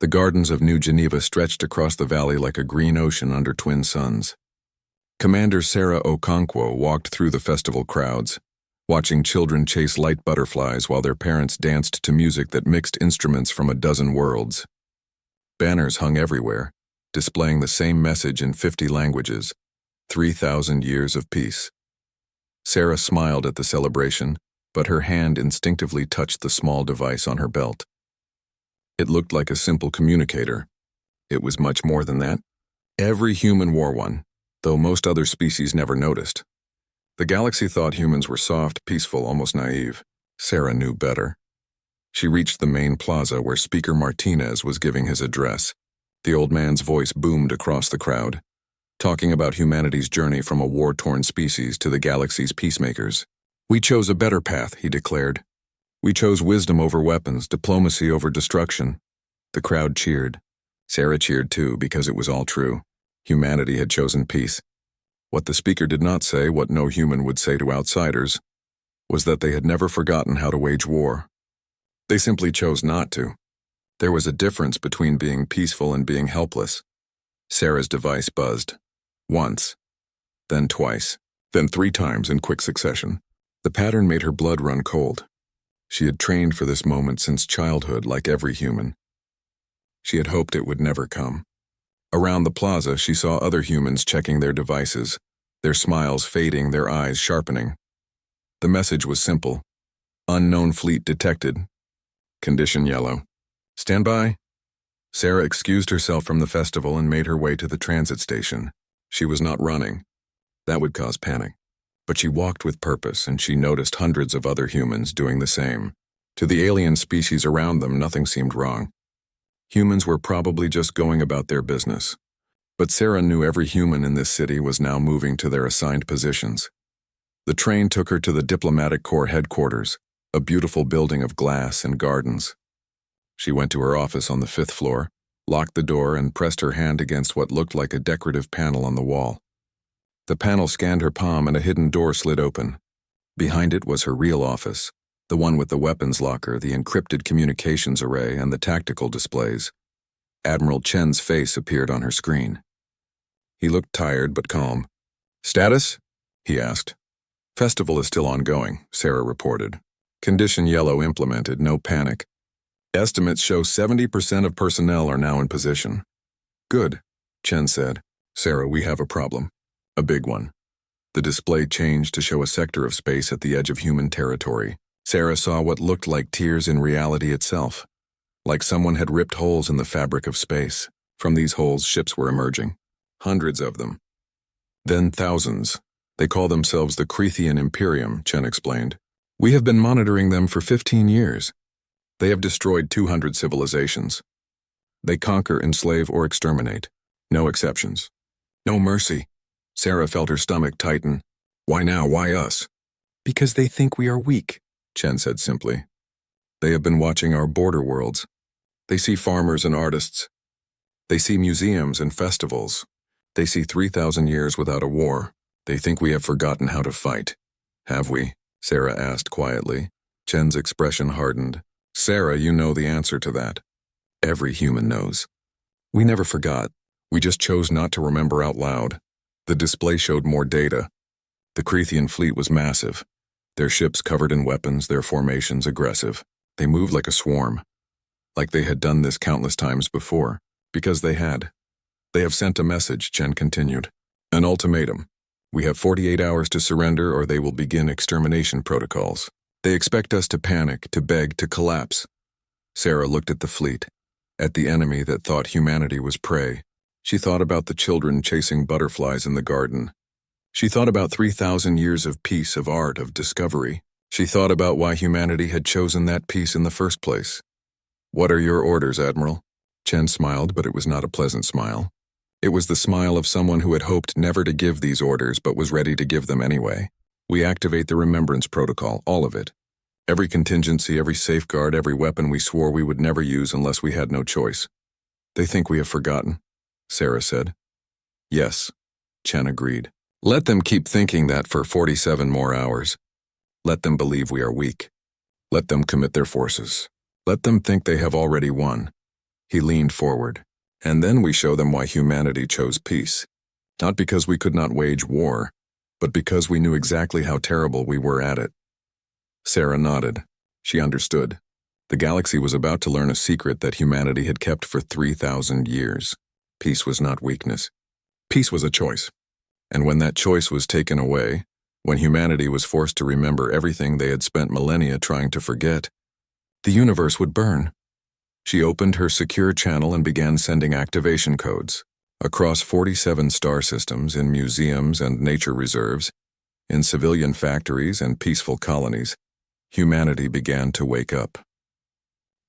The gardens of New Geneva stretched across the valley like a green ocean under twin suns. Commander Sarah Okonkwo walked through the festival crowds, watching children chase light butterflies while their parents danced to music that mixed instruments from a dozen worlds. Banners hung everywhere, displaying the same message in 50 languages, 3,000 years of peace. Sarah smiled at the celebration, but her hand instinctively touched the small device on her belt. It looked like a simple communicator. It was much more than that. Every human wore one, though most other species never noticed. The galaxy thought humans were soft, peaceful, almost naive. Sarah knew better. She reached the main plaza where Speaker Martinez was giving his address. The old man's voice boomed across the crowd, talking about humanity's journey from a war-torn species to the galaxy's peacemakers. "We chose a better path," he declared. "We chose wisdom over weapons, diplomacy over destruction." The crowd cheered. Sarah cheered too, because it was all true. Humanity had chosen peace. What the speaker did not say, what no human would say to outsiders, was that they had never forgotten how to wage war. They simply chose not to. There was a difference between being peaceful and being helpless. Sarah's device buzzed. Once, then twice, then 3 times in quick succession. The pattern made her blood run cold. She had trained for this moment since childhood, like every human. She had hoped it would never come. Around the plaza, she saw other humans checking their devices, their smiles fading, their eyes sharpening. The message was simple. Unknown fleet detected. Condition yellow. Stand by. Sarah excused herself from the festival and made her way to the transit station. She was not running. That would cause panic. But she walked with purpose, and she noticed hundreds of other humans doing the same. To the alien species around them, nothing seemed wrong. Humans were probably just going about their business. But Sarah knew every human in this city was now moving to their assigned positions. The train took her to the Diplomatic Corps headquarters, a beautiful building of glass and gardens. She went to her office on the 5th floor, locked the door, and pressed her hand against what looked like a decorative panel on the wall. The panel scanned her palm and a hidden door slid open. Behind it was her real office, the one with the weapons locker, the encrypted communications array, and the tactical displays. Admiral Chen's face appeared on her screen. He looked tired but calm. "Status?" he asked. "Festival is still ongoing," Sarah reported. "Condition yellow implemented, no panic. Estimates show 70% of personnel are now in position." "Good," Chen said. "Sarah, we have a problem. A big one." The display changed to show a sector of space at the edge of human territory. Sarah saw what looked like tears in reality itself. Like someone had ripped holes in the fabric of space. From these holes, ships were emerging. Hundreds of them. Then thousands. "They call themselves the Crethean Imperium," Chen explained. "We have been monitoring them for 15 years. They have destroyed 200 civilizations. They conquer, enslave, or exterminate. No exceptions. No mercy." Sarah felt her stomach tighten. "Why now? Why us?" "Because they think we are weak," Chen said simply. "They have been watching our border worlds. They see farmers and artists. They see museums and festivals. They see 3,000 years without a war. They think we have forgotten how to fight." "Have we?" Sarah asked quietly. Chen's expression hardened. "Sarah, you know the answer to that. Every human knows. We never forgot. We just chose not to remember out loud." The display showed more data. The Crethean fleet was massive. Their ships covered in weapons, their formations aggressive. They moved like a swarm. Like they had done this countless times before. Because they had. "They have sent a message," Chen continued. "An ultimatum. We have 48 hours to surrender or they will begin extermination protocols. They expect us to panic, to beg, to collapse." Sarah looked at the fleet, at the enemy that thought humanity was prey. She thought about the children chasing butterflies in the garden. She thought about 3,000 years of peace, of art, of discovery. She thought about why humanity had chosen that peace in the first place. "What are your orders, Admiral?" Chen smiled, but it was not a pleasant smile. It was the smile of someone who had hoped never to give these orders but was ready to give them anyway. "We activate the remembrance protocol, all of it. Every contingency, every safeguard, every weapon we swore we would never use unless we had no choice." "They think we have forgotten," Sarah said. "Yes," Chen agreed. "Let them keep thinking that for 47 more hours. Let them believe we are weak. Let them commit their forces. Let them think they have already won. He leaned forward. And then we show them why humanity chose peace. Not because we could not wage war, but because we knew exactly how terrible we were at it. Sarah nodded. She understood. The galaxy was about to learn a secret that humanity had kept for 3,000 years. Peace was not weakness. Peace was a choice. And when that choice was taken away, when humanity was forced to remember everything they had spent millennia trying to forget, the universe would burn. She opened her secure channel and began sending activation codes. Across 47 star systems, in museums and nature reserves, in civilian factories and peaceful colonies, humanity began to wake up.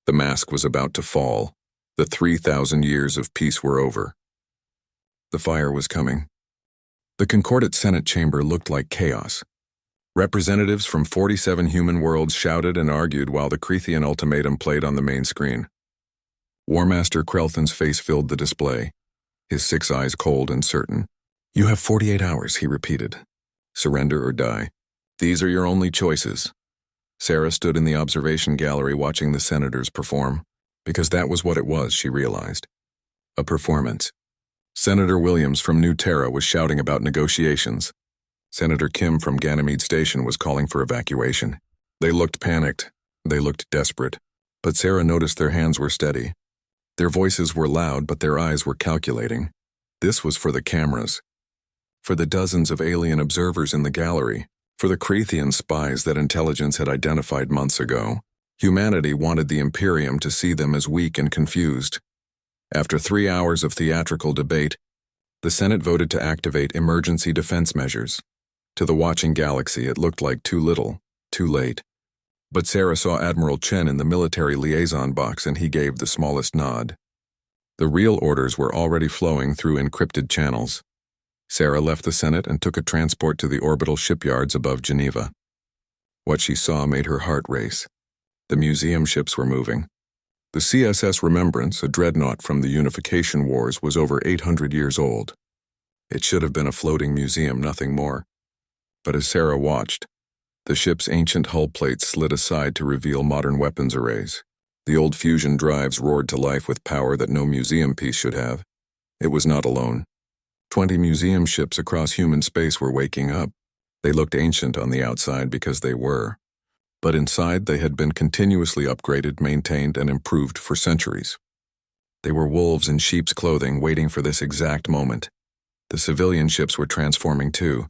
The mask was about to fall. The 3,000 years of peace were over. The fire was coming. The Concordate Senate chamber looked like chaos. Representatives from 47 human worlds shouted and argued while the Crethean ultimatum played on the main screen. Warmaster Krelthan's face filled the display, his 6 eyes cold and certain. "You have 48 hours, he repeated. "Surrender or die. These are your only choices." Sarah stood in the observation gallery watching the senators perform, because that was what it was, she realized. A performance. Senator Williams from New Terra was shouting about negotiations. Senator Kim from Ganymede Station was calling for evacuation. They looked panicked. They looked desperate. But Sarah noticed their hands were steady. Their voices were loud, but their eyes were calculating. This was for the cameras. For the dozens of alien observers in the gallery. For the Crethean spies that intelligence had identified months ago. Humanity wanted the Imperium to see them as weak and confused. After 3 hours of theatrical debate, the Senate voted to activate emergency defense measures. To the watching galaxy, it looked like too little, too late. But Sarah saw Admiral Chen in the military liaison box and he gave the smallest nod. The real orders were already flowing through encrypted channels. Sarah left the Senate and took a transport to the orbital shipyards above Geneva. What she saw made her heart race. The museum ships were moving. The CSS Remembrance, a dreadnought from the Unification Wars, was over 800 years old. It should have been a floating museum, nothing more. But as Sarah watched, the ship's ancient hull plates slid aside to reveal modern weapons arrays. The old fusion drives roared to life with power that no museum piece should have. It was not alone. 20 museum ships across human space were waking up. They looked ancient on the outside because they were. But inside they had been continuously upgraded, maintained, and improved for centuries. They were wolves in sheep's clothing waiting for this exact moment. The civilian ships were transforming too.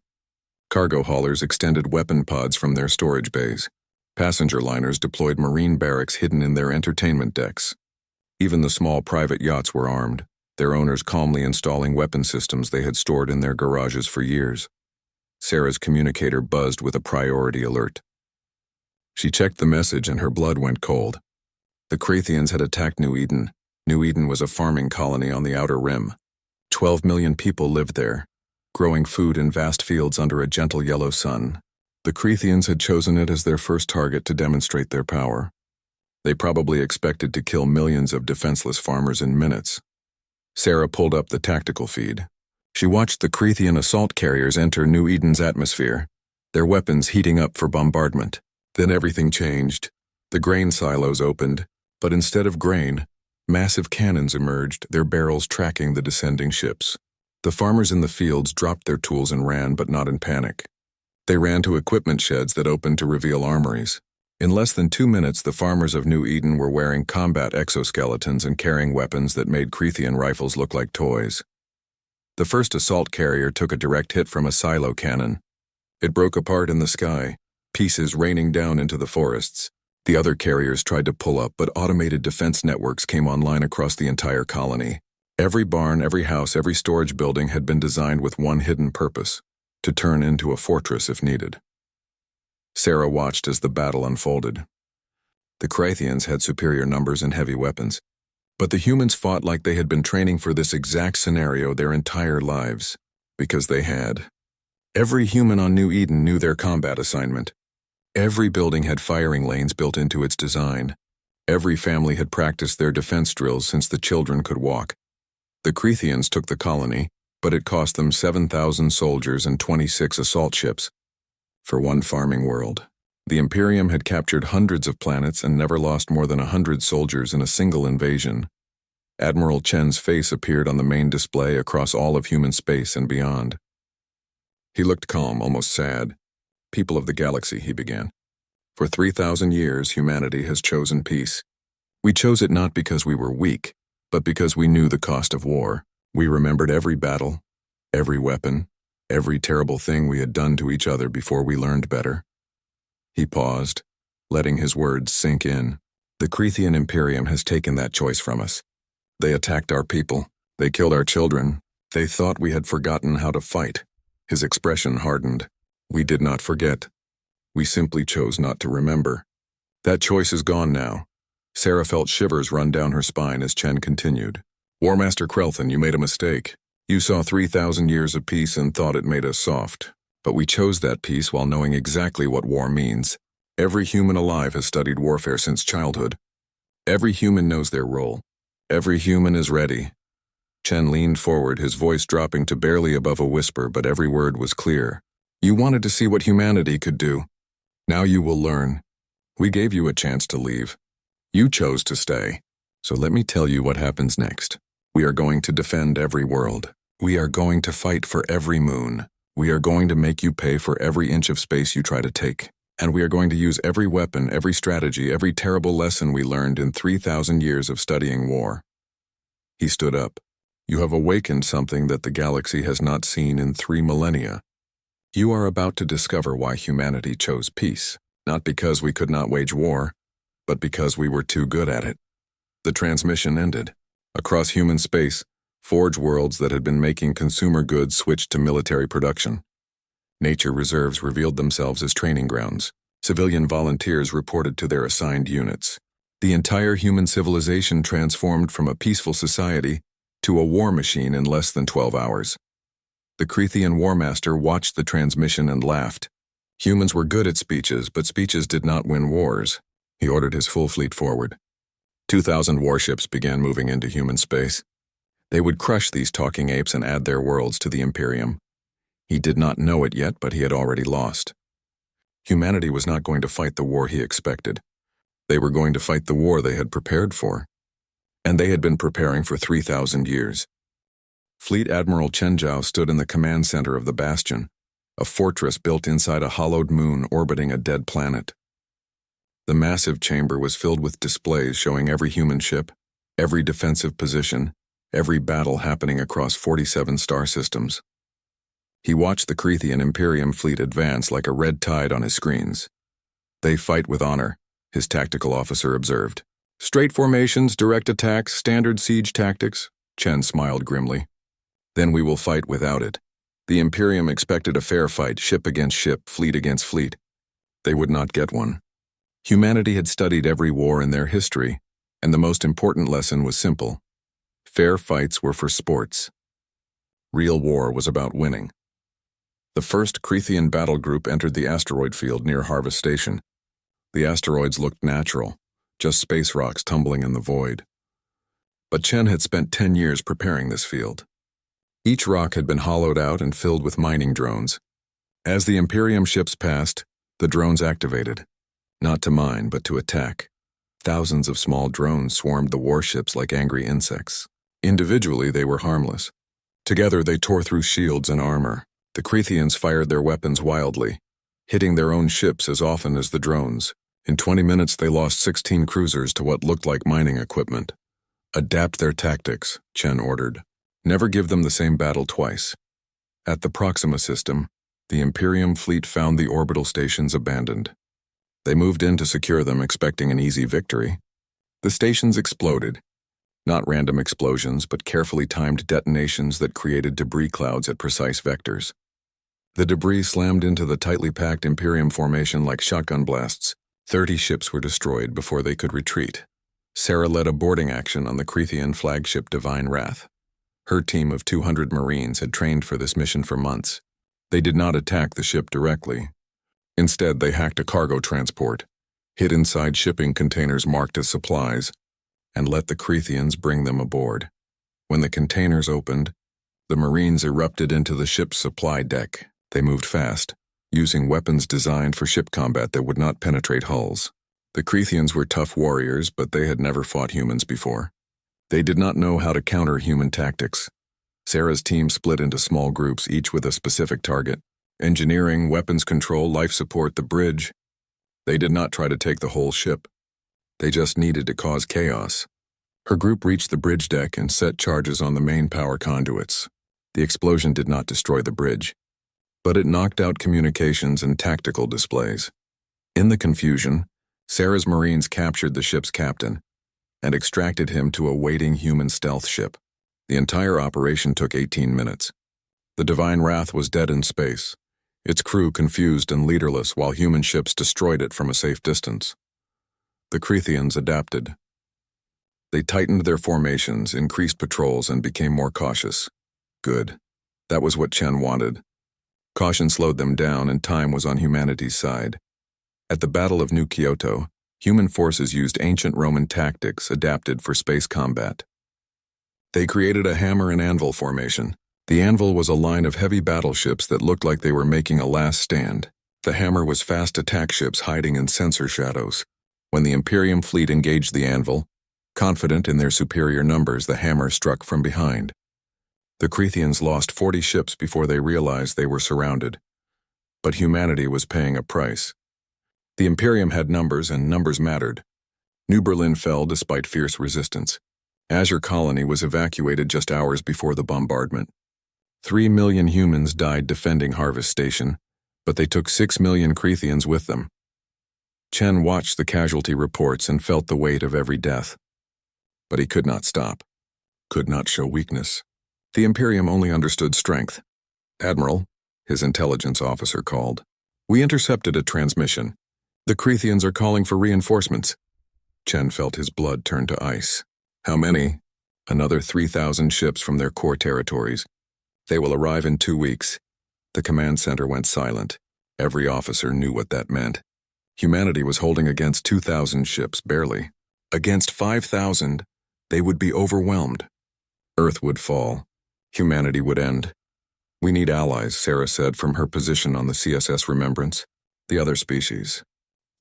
Cargo haulers extended weapon pods from their storage bays. Passenger liners deployed marine barracks hidden in their entertainment decks. Even the small private yachts were armed, their owners calmly installing weapon systems they had stored in their garages for years. Sarah's communicator buzzed with a priority alert. She checked the message and her blood went cold. The Cretheans had attacked New Eden. New Eden was a farming colony on the outer rim. 12 million people lived there, growing food in vast fields under a gentle yellow sun. The Cretheans had chosen it as their first target to demonstrate their power. They probably expected to kill millions of defenseless farmers in minutes. Sarah pulled up the tactical feed. She watched the Crethean assault carriers enter New Eden's atmosphere, their weapons heating up for bombardment. Then everything changed. The grain silos opened, but instead of grain, massive cannons emerged, their barrels tracking the descending ships. The farmers in the fields dropped their tools and ran, but not in panic. They ran to equipment sheds that opened to reveal armories. In less than 2 minutes, the farmers of New Eden were wearing combat exoskeletons and carrying weapons that made Crethean rifles look like toys. The first assault carrier took a direct hit from a silo cannon. It broke apart in the sky, pieces raining down into the forests. The other carriers tried to pull up, but automated defense networks came online across the entire colony. Every barn, every house, every storage building had been designed with one hidden purpose: to turn into a fortress if needed. Sarah watched as the battle unfolded. The Cretheans had superior numbers and heavy weapons, but the humans fought like they had been training for this exact scenario their entire lives, because they had. Every human on New Eden knew their combat assignment. Every building had firing lanes built into its design. Every family had practiced their defense drills since the children could walk. The Cretheans took the colony, but it cost them 7,000 soldiers and 26 assault ships. For one farming world. The Imperium had captured hundreds of planets and never lost more than 100 soldiers in a single invasion. Admiral Chen's face appeared on the main display across all of human space and beyond. He looked calm, almost sad. "People of the galaxy," he began. "For 3,000 years, humanity has chosen peace. We chose it not because we were weak, but because we knew the cost of war. We remembered every battle, every weapon, every terrible thing we had done to each other before we learned better." He paused, letting his words sink in. "The Crethean Imperium has taken that choice from us. They attacked our people. They killed our children. They thought we had forgotten how to fight." His expression hardened. "We did not forget. We simply chose not to remember. That choice is gone now." Sarah felt shivers run down her spine as Chen continued. "War Master Krelthan, you made a mistake. You saw 3,000 years of peace and thought it made us soft. But we chose that peace while knowing exactly what war means. Every human alive has studied warfare since childhood. Every human knows their role. Every human is ready." Chen leaned forward, his voice dropping to barely above a whisper, but every word was clear. "You wanted to see what humanity could do. Now you will learn. We gave you a chance to leave. You chose to stay. So let me tell you what happens next. We are going to defend every world. We are going to fight for every moon. We are going to make you pay for every inch of space you try to take. And we are going to use every weapon, every strategy, every terrible lesson we learned in 3,000 years of studying war." He stood up. "You have awakened something that the galaxy has not seen in 3 millennia. You are about to discover why humanity chose peace, not because we could not wage war, but because we were too good at it." The transmission ended. Across human space, forge worlds that had been making consumer goods switched to military production. Nature reserves revealed themselves as training grounds. Civilian volunteers reported to their assigned units. The entire human civilization transformed from a peaceful society to a war machine in less than 12 hours. The Crethean War Master watched the transmission and laughed. Humans were good at speeches, but speeches did not win wars. He ordered his full fleet forward. 2,000 warships began moving into human space. They would crush these talking apes and add their worlds to the Imperium. He did not know it yet, but he had already lost. Humanity was not going to fight the war he expected. They were going to fight the war they had prepared for. And they had been preparing for 3,000 years. Fleet Admiral Chen Zhao stood in the command center of the Bastion, a fortress built inside a hollowed moon orbiting a dead planet. The massive chamber was filled with displays showing every human ship, every defensive position, every battle happening across 47 star systems. He watched the Crethean Imperium fleet advance like a red tide on his screens. "They fight with honor," his tactical officer observed. "Straight formations, direct attacks, standard siege tactics," Chen smiled grimly. "Then we will fight without it." The Imperium expected a fair fight, ship against ship, fleet against fleet. They would not get one. Humanity had studied every war in their history, and the most important lesson was simple. Fair fights were for sports. Real war was about winning. The first Crethean battle group entered the asteroid field near Harvest Station. The asteroids looked natural, just space rocks tumbling in the void. But Chen had spent 10 years preparing this field. Each rock had been hollowed out and filled with mining drones. As the Imperium ships passed, the drones activated, not to mine but to attack. Thousands of small drones swarmed the warships like angry insects. Individually, they were harmless. Together, they tore through shields and armor. The Cretheans fired their weapons wildly, hitting their own ships as often as the drones. In 20 minutes, they lost 16 cruisers to what looked like mining equipment. "Adapt their tactics," Chen ordered. "Never give them the same battle twice." At the Proxima system, the Imperium fleet found the orbital stations abandoned. They moved in to secure them, expecting an easy victory. The stations exploded. Not random explosions, but carefully timed detonations that created debris clouds at precise vectors. The debris slammed into the tightly packed Imperium formation like shotgun blasts. 30 ships were destroyed before they could retreat. Sarah led a boarding action on the Crethean flagship Divine Wrath. Her team of 200 Marines had trained for this mission for months. They did not attack the ship directly. Instead, they hacked a cargo transport, hid inside shipping containers marked as supplies, and let the Cretheans bring them aboard. When the containers opened, the Marines erupted into the ship's supply deck. They moved fast, using weapons designed for ship combat that would not penetrate hulls. The Cretheans were tough warriors, but they had never fought humans before. They did not know how to counter human tactics. Sarah's team split into small groups, each with a specific target: engineering, weapons control, life support, the bridge. They did not try to take the whole ship. They just needed to cause chaos. Her group reached the bridge deck and set charges on the main power conduits. The explosion did not destroy the bridge, but it knocked out communications and tactical displays. In the confusion, Sarah's Marines captured the ship's captain and extracted him to a waiting human stealth ship. The entire operation took 18 minutes. The Divine Wrath was dead in space, its crew confused and leaderless while human ships destroyed it from a safe distance. The Creathians adapted. They tightened their formations, increased patrols, and became more cautious. Good. That was what Chen wanted. Caution slowed them down, and time was on humanity's side. At the Battle of New Kyoto, human forces used ancient Roman tactics adapted for space combat. They created a hammer and anvil formation. The anvil was a line of heavy battleships that looked like they were making a last stand. The hammer was fast attack ships hiding in sensor shadows. When the Imperium fleet engaged the anvil, confident in their superior numbers, the hammer struck from behind. The Creathians lost 40 ships before they realized they were surrounded. But humanity was paying a price. The Imperium had numbers, and numbers mattered. New Berlin fell despite fierce resistance. Azure Colony was evacuated just hours before the bombardment. 3 million humans died defending Harvest Station, but they took 6 million Creathians with them. Chen watched the casualty reports and felt the weight of every death. But he could not stop, could not show weakness. The Imperium only understood strength. "Admiral," his intelligence officer called. "We intercepted a transmission. The Creathians are calling for reinforcements." Chen felt his blood turn to ice. "How many?" "Another 3,000 ships from their core territories. They will arrive in 2 weeks." The command center went silent. Every officer knew what that meant. Humanity was holding against 2,000 ships, barely. Against 5,000, they would be overwhelmed. Earth would fall. Humanity would end. "We need allies," Sarah said from her position on the CSS Remembrance. "The other species.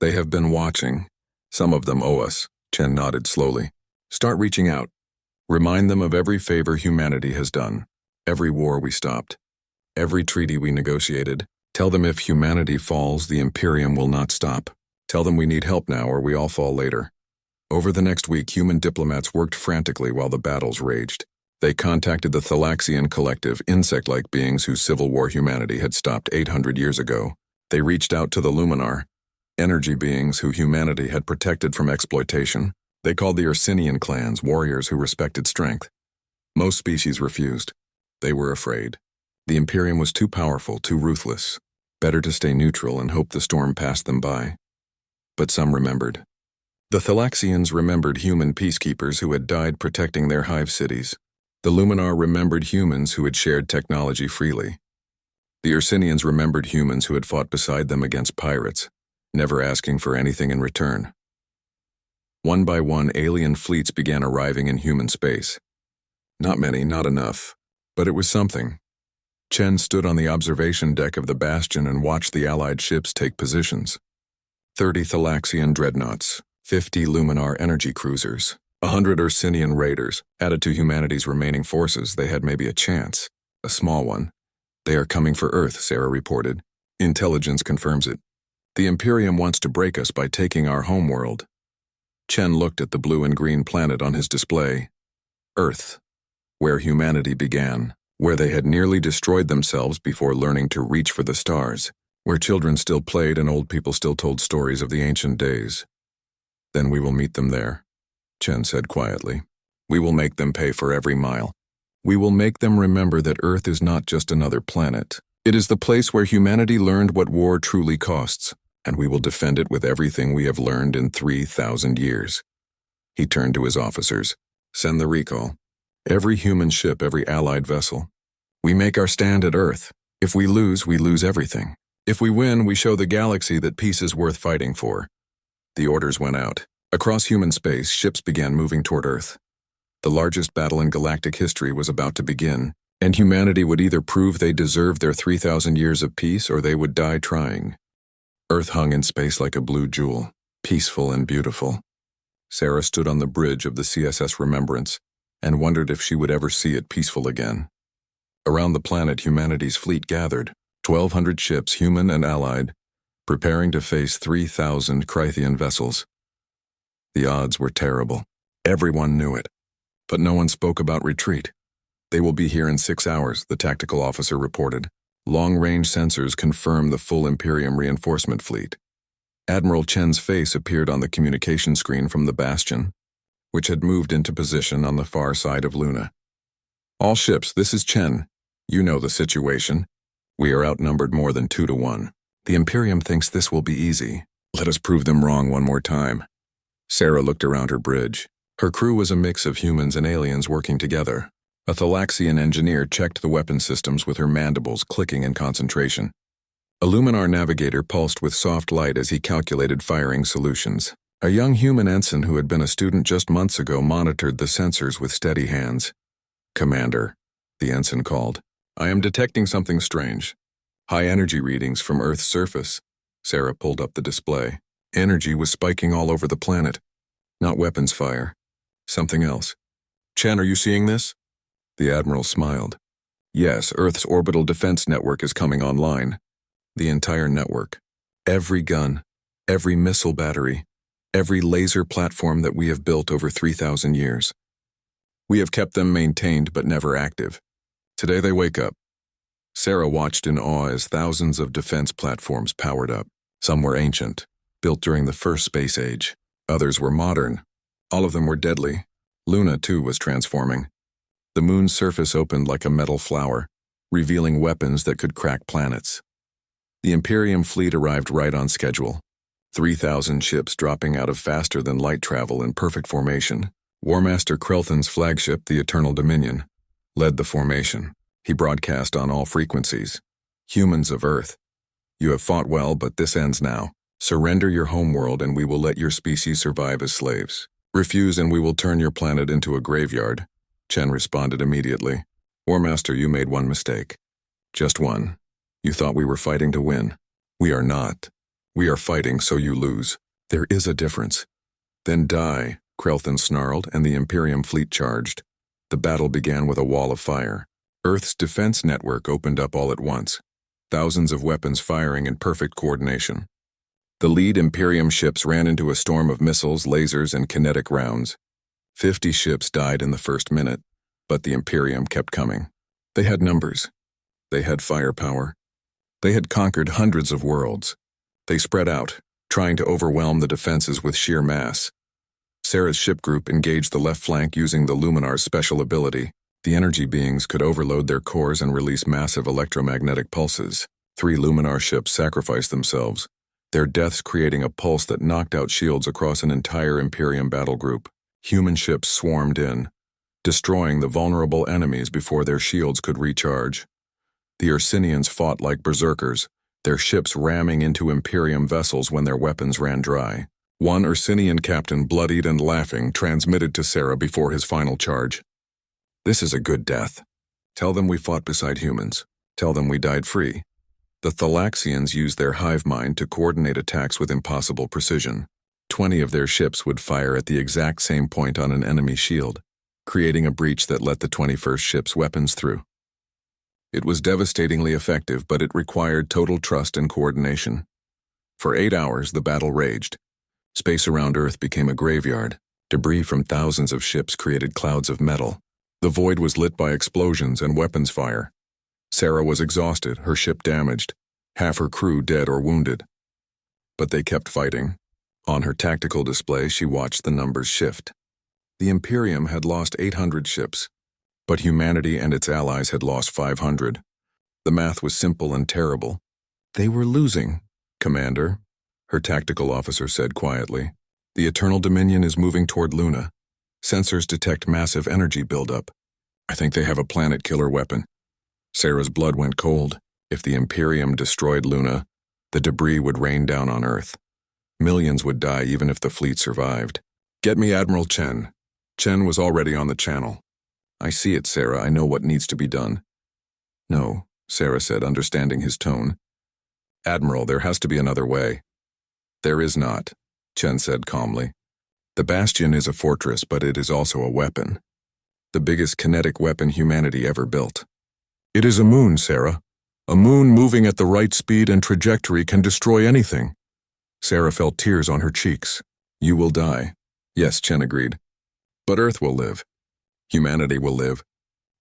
They have been watching. Some of them owe us." Chen nodded slowly. "Start reaching out. Remind them of every favor humanity has done. Every war we stopped. Every treaty we negotiated. Tell them if humanity falls, the Imperium will not stop. Tell them we need help now or we all fall later." Over the next week, human diplomats worked frantically while the battles raged. They contacted the Thalaxian collective, insect-like beings whose civil war humanity had stopped 800 years ago. They reached out to the Luminar, energy beings who humanity had protected from exploitation. They called the Ursinian clans, warriors who respected strength. Most species refused. They were afraid. The Imperium was too powerful, too ruthless. Better to stay neutral and hope the storm passed them by. But some remembered. The Thalaxians remembered human peacekeepers who had died protecting their hive cities. The Luminar remembered humans who had shared technology freely. The Ursinians remembered humans who had fought beside them against pirates, never asking for anything in return. One by one, alien fleets began arriving in human space. Not many, not enough, but it was something. Chen stood on the observation deck of the Bastion and watched the Allied ships take positions. 30 Thalaxian dreadnoughts, 50 Luminar energy cruisers, 100 Ursinian raiders. Added to humanity's remaining forces, they had maybe a chance. A small one. "They are coming for Earth," Sarah reported. "Intelligence confirms it. The Imperium wants to break us by taking our homeworld." Chen looked at the blue and green planet on his display. Earth, where humanity began, where they had nearly destroyed themselves before learning to reach for the stars, where children still played and old people still told stories of the ancient days. "Then we will meet them there," Chen said quietly. "We will make them pay for every mile. We will make them remember that Earth is not just another planet. It is the place where humanity learned what war truly costs, and we will defend it with everything we have learned in 3,000 years." He turned to his officers. "Send the recall. Every human ship, every Allied vessel. We make our stand at Earth. If we lose everything. If we win, we show the galaxy that peace is worth fighting for." The orders went out. Across human space, ships began moving toward Earth. The largest battle in galactic history was about to begin, and humanity would either prove they deserved their 3,000 years of peace or they would die trying. Earth hung in space like a blue jewel, peaceful and beautiful. Sarah stood on the bridge of the CSS Remembrance. and wondered if she would ever see it peaceful again. Around the planet, humanity's fleet gathered, 1,200 ships, human and allied, preparing to face 3,000 Crythian vessels. The odds were terrible. Everyone knew it, but no one spoke about retreat. They will be here in 6 hours, the tactical officer reported. Long-range sensors confirmed the full Imperium reinforcement fleet. Admiral Chen's face appeared on the communication screen from the Bastion, which had moved into position on the far side of Luna. All ships, this is Chen. You know the situation. We are outnumbered more than 2 to 1. The Imperium thinks this will be easy. Let us prove them wrong one more time. Sarah looked around her bridge. Her crew was a mix of humans and aliens working together. A Thalaxian engineer checked the weapon systems with her mandibles clicking in concentration. A Luminar navigator pulsed with soft light as he calculated firing solutions. A young human ensign who had been a student just months ago monitored the sensors with steady hands. "Commander," the ensign called. "I am detecting something strange. High energy readings from Earth's surface." Sarah pulled up the display. Energy was spiking all over the planet. Not weapons fire. Something else. "Chen, are you seeing this?" The Admiral smiled. "Yes, Earth's orbital defense network is coming online. The entire network. Every gun, every missile battery, every laser platform that we have built over 3,000 years. We have kept them maintained but never active. Today they wake up." Sarah watched in awe as thousands of defense platforms powered up. Some were ancient, built during the first space age. Others were modern. All of them were deadly. Luna, too, was transforming. The moon's surface opened like a metal flower, revealing weapons that could crack planets. The Imperium fleet arrived right on schedule. 3,000 ships dropping out of faster-than-light travel in perfect formation. Warmaster Krelthan's flagship, the Eternal Dominion, led the formation. He broadcast on all frequencies. "Humans of Earth, you have fought well, but this ends now. Surrender your homeworld and we will let your species survive as slaves. Refuse and we will turn your planet into a graveyard." Chen responded immediately. "Warmaster, you made one mistake. Just one. You thought we were fighting to win. We are not. We are fighting so you lose. There is a difference." "Then die," Krelthan snarled, and the Imperium fleet charged. The battle began with a wall of fire. Earth's defense network opened up all at once, thousands of weapons firing in perfect coordination. The lead Imperium ships ran into a storm of missiles, lasers, and kinetic rounds. 50 ships died in the first minute, but the Imperium kept coming. They had numbers. They had firepower. They had conquered hundreds of worlds. They spread out, trying to overwhelm the defenses with sheer mass. Sarah's ship group engaged the left flank using the Luminar's special ability. The energy beings could overload their cores and release massive electromagnetic pulses. 3 Luminar ships sacrificed themselves, their deaths creating a pulse that knocked out shields across an entire Imperium battle group. Human ships swarmed in, destroying the vulnerable enemies before their shields could recharge. The Ursinians fought like berserkers, their ships ramming into Imperium vessels when their weapons ran dry. One Ursinian captain, bloodied and laughing, transmitted to Sarah before his final charge. "This is a good death. Tell them we fought beside humans. Tell them we died free." The Thalaxians used their hive mind to coordinate attacks with impossible precision. 20 of their ships would fire at the exact same point on an enemy shield, creating a breach that let the 21st ship's weapons through. It was devastatingly effective, but it required total trust and coordination. For 8 hours, the battle raged. Space around Earth became a graveyard. Debris from thousands of ships created clouds of metal. The void was lit by explosions and weapons fire. Sarah was exhausted, her ship damaged, half her crew dead or wounded. But they kept fighting. On her tactical display, she watched the numbers shift. The Imperium had lost 800 ships, but humanity and its allies had lost 500. The math was simple and terrible. "They were losing, Commander," her tactical officer said quietly. "The Eternal Dominion is moving toward Luna. Sensors detect massive energy buildup. I think they have a planet-killer weapon." Sarah's blood went cold. If the Imperium destroyed Luna, the debris would rain down on Earth. Millions would die even if the fleet survived. "Get me Admiral Chen." Chen was already on the channel. "I see it, Sarah. I know what needs to be done." "No," Sarah said, understanding his tone. "Admiral, there has to be another way." "There is not," Chen said calmly. "The Bastion is a fortress, but it is also a weapon. the biggest kinetic weapon humanity ever built. It is a moon, Sarah. A moon moving at the right speed and trajectory can destroy anything. Sarah felt tears on her cheeks. You will die. Yes, Chen agreed. But Earth will live. Humanity will live.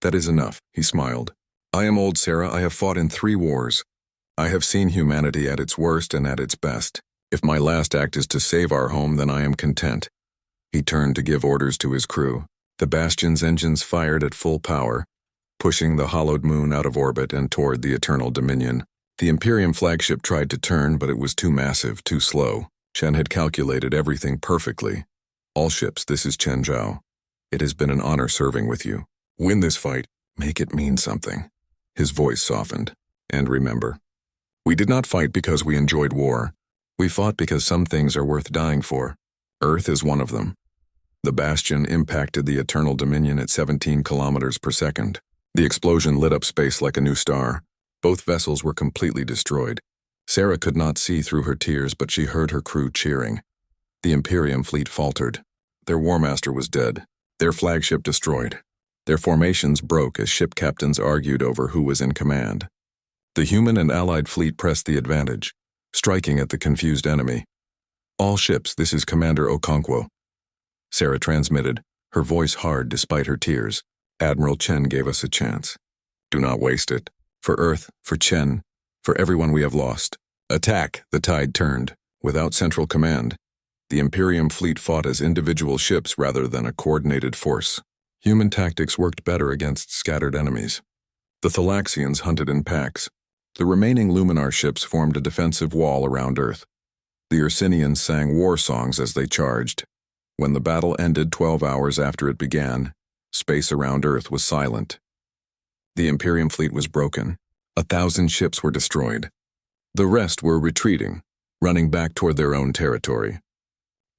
That is enough, he smiled. I am old, Sarah. I have fought in 3 wars. I have seen humanity at its worst and at its best. If my last act is to save our home, then I am content. He turned to give orders to his crew. The Bastion's engines fired at full power, pushing the hollowed moon out of orbit and toward the Eternal Dominion. The Imperium flagship tried to turn, but it was too massive, too slow. Chen had calculated everything perfectly. All ships, this is Chen Zhao. It has been an honor serving with you. Win this fight. Make it mean something. His voice softened. And remember, we did not fight because we enjoyed war. We fought because some things are worth dying for. Earth is one of them. The Bastion impacted the Eternal Dominion at 17 kilometers per second. The explosion lit up space like a new star. Both vessels were completely destroyed. Sarah could not see through her tears, but she heard her crew cheering. The Imperium fleet faltered. Their War Master was dead. Their flagship destroyed. Their formations broke as ship captains argued over who was in command. The human and allied fleet pressed the advantage, striking at the confused enemy. All ships, this is Commander Okonkwo. Sarah transmitted, her voice hard despite her tears. Admiral Chen gave us a chance. Do not waste it. For Earth, for Chen, for everyone we have lost. Attack, the tide turned. Without central command, the Imperium fleet fought as individual ships rather than a coordinated force. Human tactics worked better against scattered enemies. The Thalaxians hunted in packs. The remaining Luminar ships formed a defensive wall around Earth. The Ursinians sang war songs as they charged. When the battle ended 12 hours after it began, space around Earth was silent. The Imperium fleet was broken. 1,000 ships were destroyed. The rest were retreating, running back toward their own territory.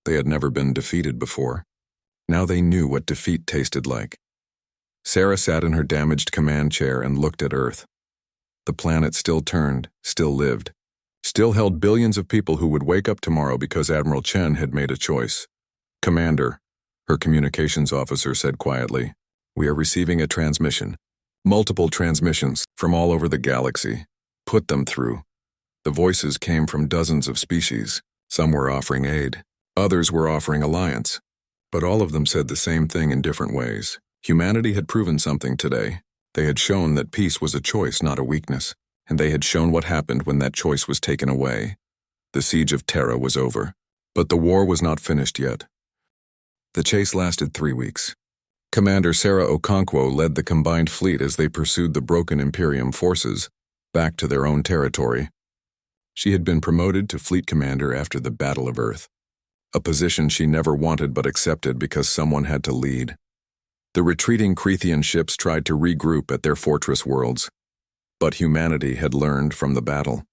They had never been defeated before. Now they knew what defeat tasted like. Sarah sat in her damaged command chair and looked at Earth. The planet still turned, still lived, still held billions of people who would wake up tomorrow because Admiral Chen had made a choice. Commander, her communications officer said quietly, we are receiving a transmission. Multiple transmissions from all over the galaxy. Put them through. The voices came from dozens of species. Some were offering aid. Others were offering alliance. But all of them said the same thing in different ways. Humanity had proven something today. They had shown that peace was a choice, not a weakness. And they had shown what happened when that choice was taken away. The siege of Terra was over. But the war was not finished yet. The chase lasted 3 weeks. Commander Sarah Okonkwo led the combined fleet as they pursued the broken Imperium forces back to their own territory. She had been promoted to fleet commander after the Battle of Earth, a position she never wanted but accepted because someone had to lead. The retreating Crethean ships tried to regroup at their fortress worlds, but humanity had learned from the battle.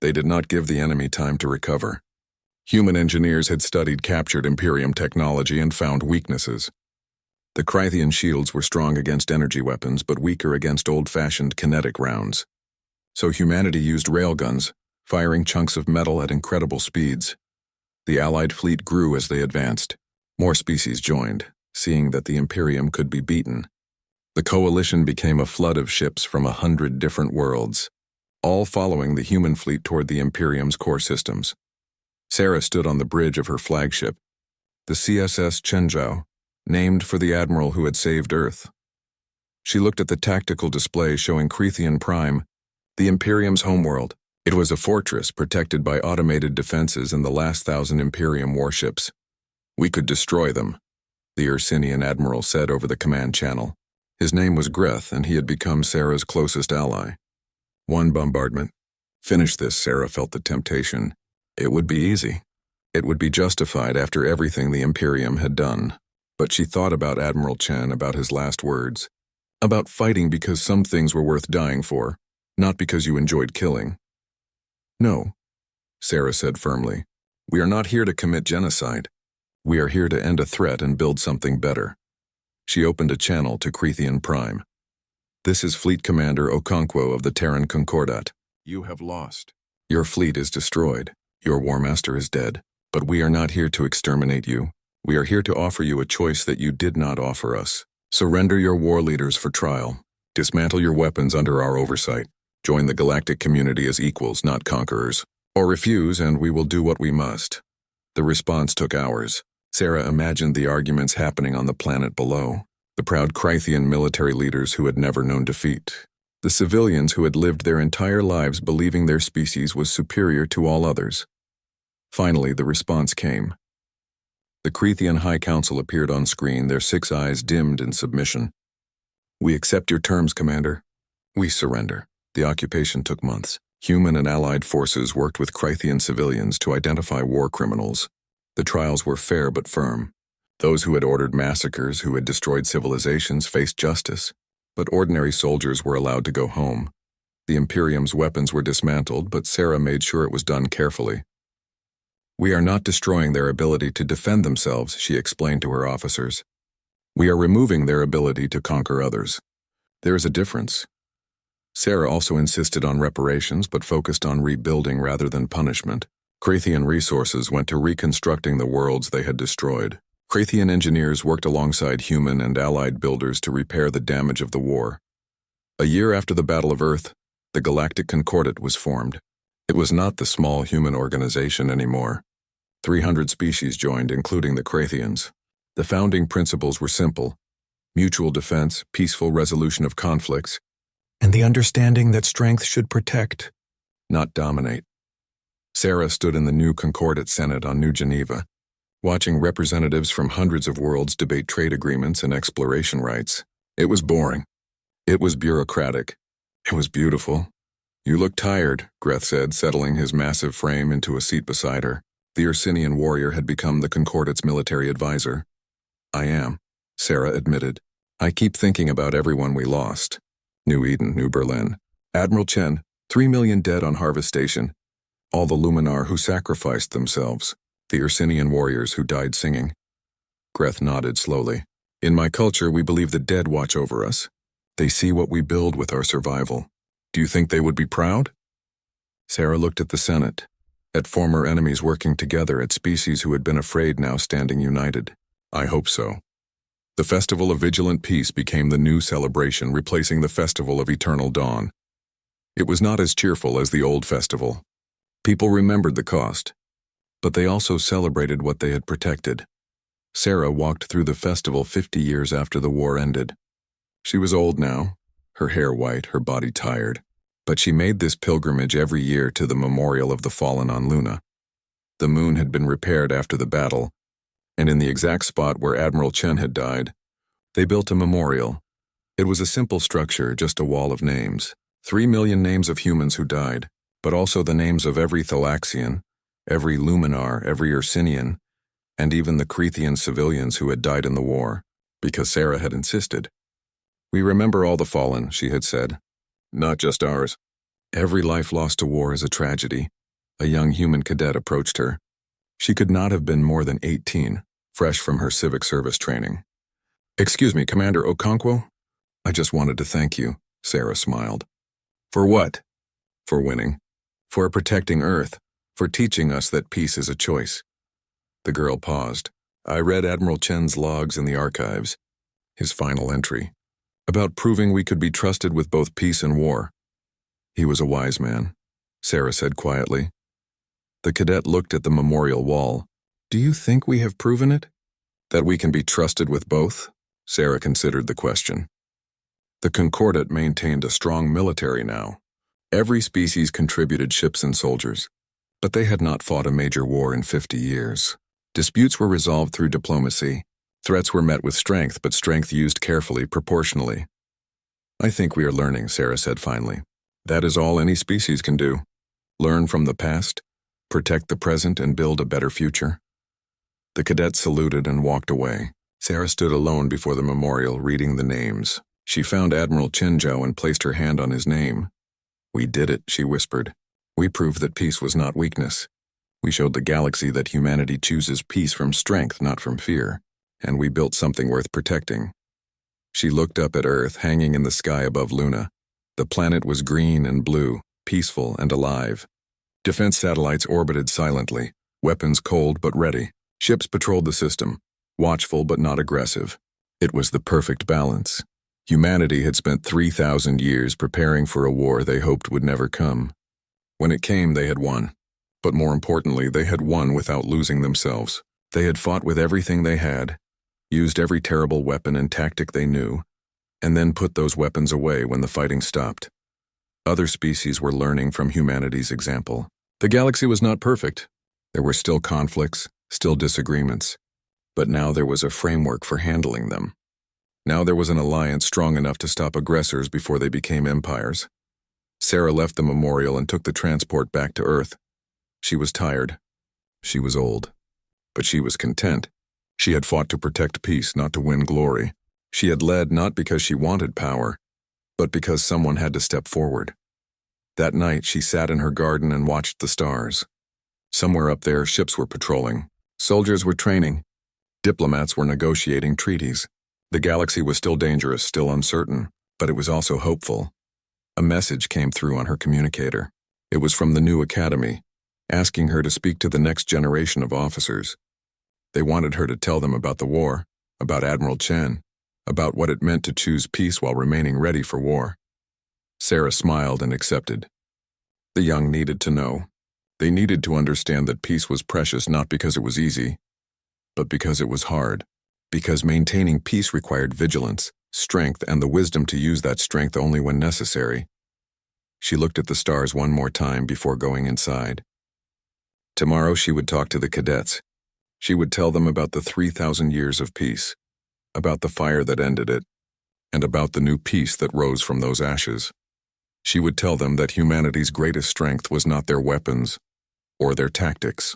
They did not give the enemy time to recover. Human engineers had studied captured Imperium technology and found weaknesses. The Crethean shields were strong against energy weapons but weaker against old-fashioned kinetic rounds. So humanity used railguns, firing chunks of metal at incredible speeds. The Allied fleet grew as they advanced. More species joined, seeing that the Imperium could be beaten. The coalition became a flood of ships from 100 different worlds, all following the human fleet toward the Imperium's core systems. Sarah stood on the bridge of her flagship, the CSS Chenzhou, named for the admiral who had saved Earth. She looked at the tactical display showing Crethean Prime, the Imperium's homeworld. It was a fortress protected by automated defenses and the last 1,000 Imperium warships. We could destroy them, the Ursinian admiral said over the command channel. His name was Greth, and he had become Sarah's closest ally. One bombardment. Finish this, Sarah felt the temptation. It would be easy. It would be justified after everything the Imperium had done. But she thought about Admiral Chen, about his last words. About fighting because some things were worth dying for, not because you enjoyed killing. No, Sarah said firmly. We are not here to commit genocide. We are here to end a threat and build something better. She opened a channel to Crethean Prime. This is Fleet Commander Okonkwo of the Terran Concordat. You have lost. Your fleet is destroyed. Your War Master is dead. But we are not here to exterminate you. We are here to offer you a choice that you did not offer us. Surrender your war leaders for trial. Dismantle your weapons under our oversight. Join the galactic community as equals, not conquerors. Or refuse, and we will do what we must. The response took hours. Sarah imagined the arguments happening on the planet below. The proud Krythian military leaders who had never known defeat. The civilians who had lived their entire lives believing their species was superior to all others. Finally, the response came. The Krythian High Council appeared on screen, their 6 eyes dimmed in submission. We accept your terms, Commander. We surrender. The occupation took months. Human and allied forces worked with Krythian civilians to identify war criminals. The trials were fair but firm. Those who had ordered massacres, who had destroyed civilizations, faced justice, but ordinary soldiers were allowed to go home. The Imperium's weapons were dismantled, but Sarah made sure it was done carefully. We are not destroying their ability to defend themselves, she explained to her officers. We are removing their ability to conquer others. There is a difference. Sarah also insisted on reparations, but focused on rebuilding rather than punishment. Krythian resources went to reconstructing the worlds they had destroyed. Krythian engineers worked alongside human and allied builders to repair the damage of the war. A year after the Battle of Earth, the Galactic Concordat was formed. It was not the small human organization anymore. 300 species joined, including the Krythians. The founding principles were simple: mutual defense, peaceful resolution of conflicts, and the understanding that strength should protect, not dominate. Sarah stood in the new Concordat Senate on New Geneva, watching representatives from hundreds of worlds debate trade agreements and exploration rights. It was boring. It was bureaucratic. It was beautiful. You look tired, Greth said, settling his massive frame into a seat beside her. The Ursinian warrior had become the Concordat's military advisor. I am, Sarah admitted. I keep thinking about everyone we lost. New Eden, New Berlin. Admiral Chen, 3 million dead on Harvest Station. All the Luminar who sacrificed themselves. The Ursinian warriors who died singing. Greth nodded slowly. In my culture, we believe the dead watch over us. They see what we build with our survival. Do you think they would be proud? Sarah looked at the Senate, at former enemies working together, at species who had been afraid now standing united. I hope so. The Festival of Vigilant Peace became the new celebration, replacing the Festival of Eternal Dawn. It was not as cheerful as the old festival. People remembered the cost, but they also celebrated what they had protected. Sarah walked through the festival 50 years after the war ended. She was old now, her hair white, her body tired, but she made this pilgrimage every year to the memorial of the fallen on Luna. The moon had been repaired after the battle, and in the exact spot where Admiral Chen had died, they built a memorial. It was a simple structure, just a wall of names. 3 million names of humans who died, but also the names of every Thalaxian, every Luminar, every Ursinian, and even the Krythian civilians who had died in the war, because Sarah had insisted. We remember all the fallen, she had said. Not just ours. Every life lost to war is a tragedy. A young human cadet approached her. She could not have been more than 18, fresh from her civic service training. Excuse me, Commander Okonkwo? I just wanted to thank you, Sarah smiled. For what? For winning. For protecting Earth. For teaching us that peace is a choice. The girl paused. I read Admiral Chen's logs in the archives. His final entry. About proving we could be trusted with both peace and war. He was a wise man, Sarah said quietly. The cadet looked at the memorial wall. Do you think we have proven it? That we can be trusted with both? Sarah considered the question. The Concordat maintained a strong military now. Every species contributed ships and soldiers, but they had not fought a major war in 50 years. Disputes were resolved through diplomacy. Threats were met with strength, but strength used carefully, proportionally. I think we are learning, Sarah said finally. That is all any species can do. Learn from the past, protect the present, and build a better future. The cadet saluted and walked away. Sarah stood alone before the memorial, reading the names. She found Admiral Chinzhou and placed her hand on his name. We did it, she whispered. We proved that peace was not weakness. We showed the galaxy that humanity chooses peace from strength, not from fear. And we built something worth protecting. She looked up at Earth, hanging in the sky above Luna. The planet was green and blue, peaceful and alive. Defense satellites orbited silently, weapons cold but ready. Ships patrolled the system, watchful but not aggressive. It was the perfect balance. Humanity had spent 3,000 years preparing for a war they hoped would never come. When it came, they had won. But more importantly, they had won without losing themselves. They had fought with everything they had, used every terrible weapon and tactic they knew, and then put those weapons away when the fighting stopped. Other species were learning from humanity's example. The galaxy was not perfect. There were still conflicts, still disagreements. But now there was a framework for handling them. Now there was an alliance strong enough to stop aggressors before they became empires. Sarah left the memorial and took the transport back to Earth. She was tired. She was old. But she was content. She had fought to protect peace, not to win glory. She had led not because she wanted power, but because someone had to step forward. That night, she sat in her garden and watched the stars. Somewhere up there, ships were patrolling. Soldiers were training. Diplomats were negotiating treaties. The galaxy was still dangerous, still uncertain, but it was also hopeful. A message came through on her communicator. It was from the new academy, asking her to speak to the next generation of officers. They wanted her to tell them about the war, about Admiral Chen, about what it meant to choose peace while remaining ready for war. Sarah smiled and accepted. The young needed to know. They needed to understand that peace was precious not because it was easy, but because it was hard. Because maintaining peace required vigilance, strength, and the wisdom to use that strength only when necessary. She looked at the stars one more time before going inside. Tomorrow she would talk to the cadets. She would tell them about the 3,000 years of peace, about the fire that ended it, and about the new peace that rose from those ashes. She would tell them that humanity's greatest strength was not their weapons or their tactics.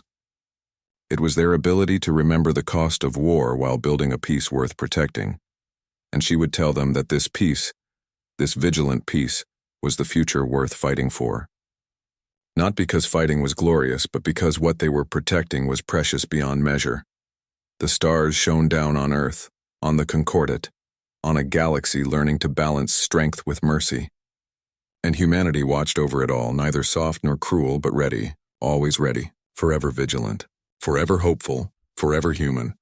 It was their ability to remember the cost of war while building a peace worth protecting. And she would tell them that this peace, this vigilant peace, was the future worth fighting for. Not because fighting was glorious, but because what they were protecting was precious beyond measure. The stars shone down on Earth, on the Concordat, on a galaxy learning to balance strength with mercy. And humanity watched over it all, neither soft nor cruel, but ready, always ready, forever vigilant, forever hopeful, forever human.